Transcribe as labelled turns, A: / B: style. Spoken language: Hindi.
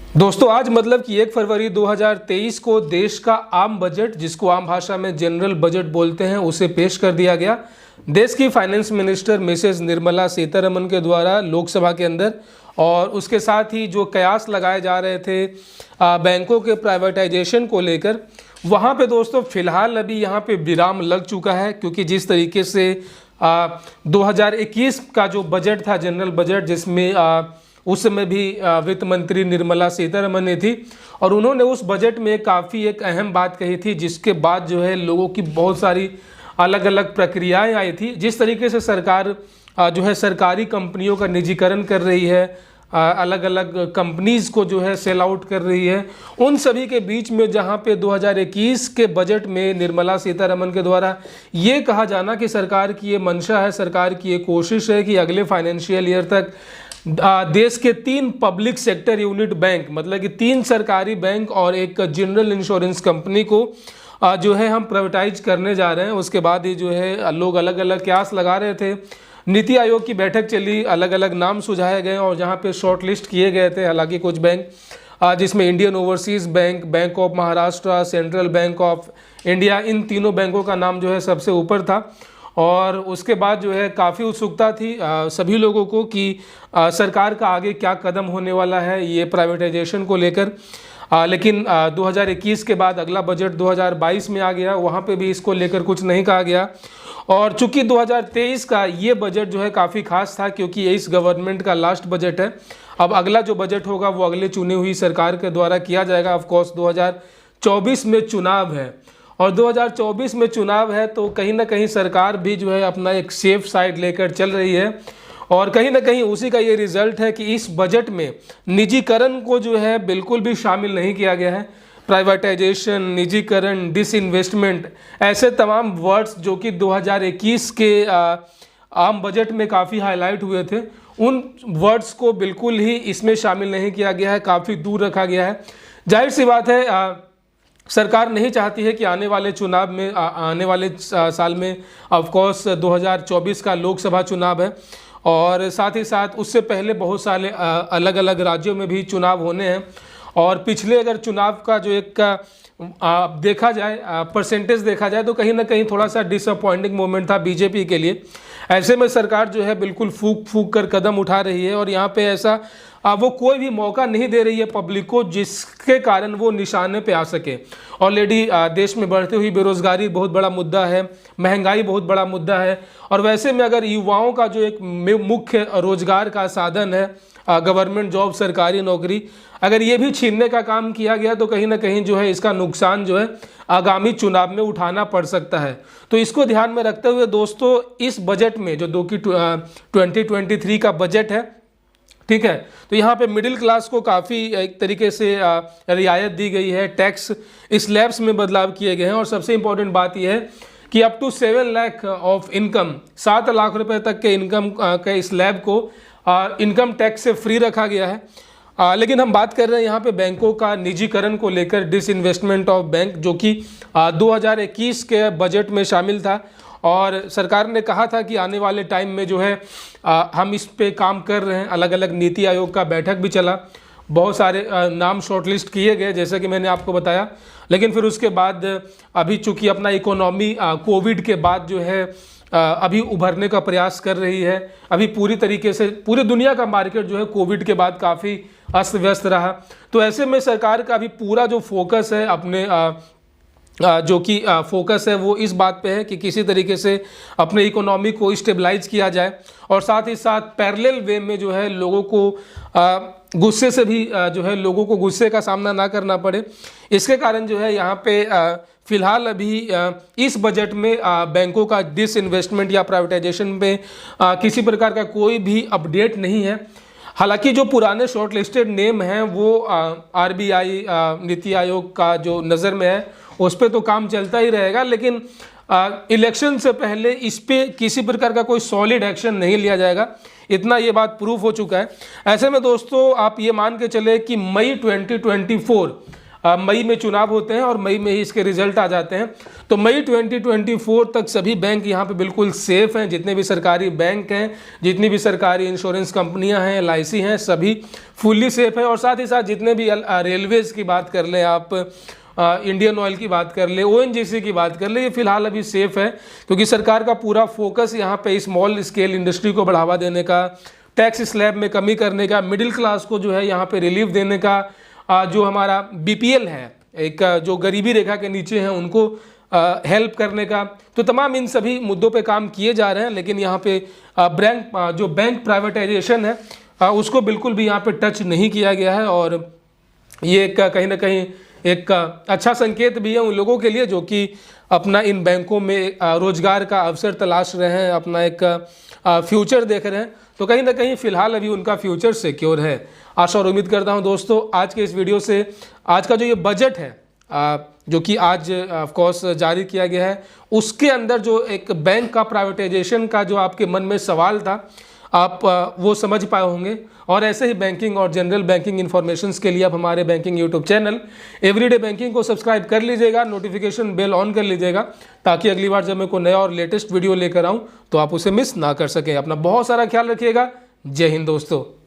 A: दोस्तों आज मतलब कि 1 फरवरी 2023 को देश का आम बजट, जिसको आम भाषा में जनरल बजट बोलते हैं, उसे पेश कर दिया गया। देश की finance minister Mrs Nirmala Sitharaman के द्वारा लोकसभा के अंदर, और उसके साथ ही जो कयास लगाए जा रहे थे बैंकों के प्राइवेटाइजेशन को लेकर, वहाँ पे दोस्तों फिलहाल अभी यहाँ पे विराम लग चुका है। क्योंकि जिस तरीके से 2021 का जो बजट था, जनरल बजट, जिसमें उस समय भी वित्त मंत्री निर्मला सीतारमन ने थी, और उन्होंने उस बजट में काफ़ी एक अहम बात कही थी, जिसके बाद जो है लोगों की बहुत सारी अलग अलग प्रक्रियाएं आई थी। जिस तरीके से सरकार जो है सरकारी कंपनियों का निजीकरण कर रही है, अलग अलग कंपनीज़ को जो है सेल आउट कर रही है, उन सभी के बीच में जहां पे 2021 के बजट में निर्मला सीतारमन के द्वारा ये कहा जाना कि सरकार की ये मंशा है, सरकार की ये कोशिश है कि अगले फाइनेंशियल ईयर तक देश के 3 पब्लिक सेक्टर यूनिट बैंक, मतलब कि 3 सरकारी बैंक और एक जनरल इंश्योरेंस कंपनी को जो है हम प्राइवेटाइज करने जा रहे हैं। उसके बाद ही जो है लोग अलग अलग कयास लगा रहे थे। नीति आयोग की बैठक चली, अलग अलग नाम सुझाए गए और जहां पे शॉर्ट लिस्ट किए गए थे। हालांकि कुछ बैंक जिसमें Indian overseas bank, bank of Maharashtra, central bank of India, इन तीनों बैंकों का नाम जो है सबसे ऊपर था। और उसके बाद जो है काफ़ी उत्सुकता थी सभी लोगों को कि सरकार का आगे क्या कदम होने वाला है ये प्राइवेटाइजेशन को लेकर। लेकिन 2021 के बाद अगला बजट 2022 में आ गया, वहाँ पे भी इसको लेकर कुछ नहीं कहा गया। और चूंकि 2023 का ये बजट जो है काफ़ी खास था, क्योंकि ये इस गवर्नमेंट का लास्ट बजट है। अब अगला जो बजट होगा वो अगले चुनी हुई सरकार के द्वारा किया जाएगा। ऑफकोर्स 2024 में चुनाव है, और 2024 में चुनाव है तो कहीं ना कहीं सरकार भी जो है अपना एक सेफ साइड लेकर चल रही है। और कहीं ना कहीं उसी का ये रिजल्ट है कि इस बजट में निजीकरण को जो है बिल्कुल भी शामिल नहीं किया गया है। प्राइवेटाइजेशन, निजीकरण, डिसइन्वेस्टमेंट, ऐसे तमाम वर्ड्स जो कि 2021 के आम बजट में काफ़ी हाईलाइट हुए थे, उन वर्ड्स को बिल्कुल ही इसमें शामिल नहीं किया गया है, काफ़ी दूर रखा गया है। जाहिर सी बात है सरकार नहीं चाहती है कि आने वाले चुनाव में आने वाले साल में ऑफकोर्स 2024 का लोकसभा चुनाव है, और साथ ही साथ उससे पहले बहुत सारे अलग अलग राज्यों में भी चुनाव होने हैं। और पिछले अगर चुनाव का जो एक देखा जाए, परसेंटेज देखा जाए, तो कहीं ना कहीं थोड़ा सा डिसअपॉइंटिंग मोमेंट था बीजेपी के लिए। ऐसे में सरकार जो है बिल्कुल फूक फूक कर कदम उठा रही है, और यहाँ पे ऐसा वो कोई भी मौका नहीं दे रही है पब्लिक को जिसके कारण वो निशाने पे आ सके। ऑलरेडी देश में बढ़ती हुई बेरोजगारी बहुत बड़ा मुद्दा है, महंगाई बहुत बड़ा मुद्दा है, और वैसे में अगर युवाओं का जो एक मुख्य रोजगार का साधन है गवर्नमेंट जॉब, सरकारी नौकरी, अगर ये भी छीनने का काम किया गया तो कहीं ना कहीं जो है इसका नुकसान जो है आगामी चुनाव में उठाना पड़ सकता है। तो इसको ध्यान में रखते हुए दोस्तों इस बजट में जो 2023 का बजट है, ठीक है, तो यहाँ पे मिडिल क्लास को काफ़ी एक तरीके से रियायत दी गई है। टैक्स स्लैब्स में बदलाव किए गए हैं, और सबसे इम्पोर्टेंट बात यह है कि up to 7 lakh of income, 7 lakh रुपए तक के इनकम के स्लैब को इनकम टैक्स से फ्री रखा गया है। लेकिन हम बात कर रहे हैं यहाँ पे बैंकों का निजीकरण को लेकर, डिसइन्वेस्टमेंट ऑफ बैंक, जो कि 2021 के बजट में शामिल था। और सरकार ने कहा था कि आने वाले टाइम में जो है हम इस पे काम कर रहे हैं। अलग अलग नीति आयोग का बैठक भी चला, बहुत सारे नाम शॉर्टलिस्ट किए गए जैसे कि मैंने आपको बताया। लेकिन फिर उसके बाद अभी चूंकि अपना इकोनॉमी कोविड के बाद जो है अभी उभरने का प्रयास कर रही है। अभी पूरी तरीके से पूरी दुनिया का मार्केट जो है कोविड के बाद काफ़ी अस्त व्यस्त रहा। तो ऐसे में सरकार का अभी पूरा जो फोकस है अपने जो कि फोकस है वो इस बात पे है कि किसी तरीके से अपने इकोनॉमी को स्टेबलाइज किया जाए, और साथ ही साथ पैरेलल वे में जो है लोगों को गुस्से से भी जो है लोगों को गुस्से का सामना ना करना पड़े। इसके कारण जो है यहाँ पे फिलहाल अभी इस बजट में बैंकों का डिसइन्वेस्टमेंट या प्राइवेटाइजेशन पे किसी प्रकार का कोई भी अपडेट नहीं है। हालांकि जो पुराने शॉर्ट लिस्टेड नेम हैं वो आरबीआई, नीति आयोग का जो नज़र में है उस पर तो काम चलता ही रहेगा, लेकिन इलेक्शन से पहले इस पे किसी प्रकार का कोई सॉलिड एक्शन नहीं लिया जाएगा, इतना ये बात प्रूफ हो चुका है। ऐसे में दोस्तों आप ये मान के चले कि मई 2024 मई में चुनाव होते हैं और मई में ही इसके रिजल्ट आ जाते हैं। तो मई 2024 तक सभी बैंक यहाँ पे बिल्कुल सेफ हैं। जितने भी सरकारी बैंक हैं, जितनी भी सरकारी इंश्योरेंस कंपनियां हैं, LIC हैं, सभी फुल्ली सेफ है। और साथ ही साथ जितने भी रेलवेज़ की बात कर लें आप, इंडियन ऑयल की बात कर ले, ONGC की बात कर ले, ये फिलहाल अभी सेफ है, क्योंकि सरकार का पूरा फोकस यहाँ पे स्मॉल स्केल इंडस्ट्री को बढ़ावा देने का, टैक्स स्लैब में कमी करने का, मिडिल क्लास को जो है यहाँ पे रिलीफ देने का, जो हमारा BPL है, एक जो गरीबी रेखा के नीचे हैं उनको हेल्प करने का। तो तमाम इन सभी मुद्दों पे काम किए जा रहे हैं। लेकिन यहाँ पे जो बैंक प्राइवेटाइजेशन है उसको बिल्कुल भी यहाँ पे टच नहीं किया गया है। और ये कहीं ना कहीं एक अच्छा संकेत भी है उन लोगों के लिए जो कि अपना इन बैंकों में रोजगार का अवसर तलाश रहे हैं, अपना एक फ्यूचर देख रहे हैं। तो कहीं ना कहीं फिलहाल अभी उनका फ्यूचर सिक्योर है। आशा और उम्मीद करता हूं दोस्तों आज के इस वीडियो से आज का जो ये बजट है जो कि आज ऑफ कोर्स जारी किया गया है, उसके अंदर जो एक बैंक का प्राइवेटाइजेशन का जो आपके मन में सवाल था आप वो समझ पाए होंगे। और ऐसे ही बैंकिंग और जनरल बैंकिंग इन्फॉर्मेशंस के लिए आप हमारे banking YouTube channel everyday banking को सब्सक्राइब कर लीजिएगा, नोटिफिकेशन बेल ऑन कर लीजिएगा, ताकि अगली बार जब मैं कोई नया और लेटेस्ट वीडियो लेकर आऊँ तो आप उसे मिस ना कर सकें। अपना बहुत सारा ख्याल रखिएगा। जय हिंद दोस्तों।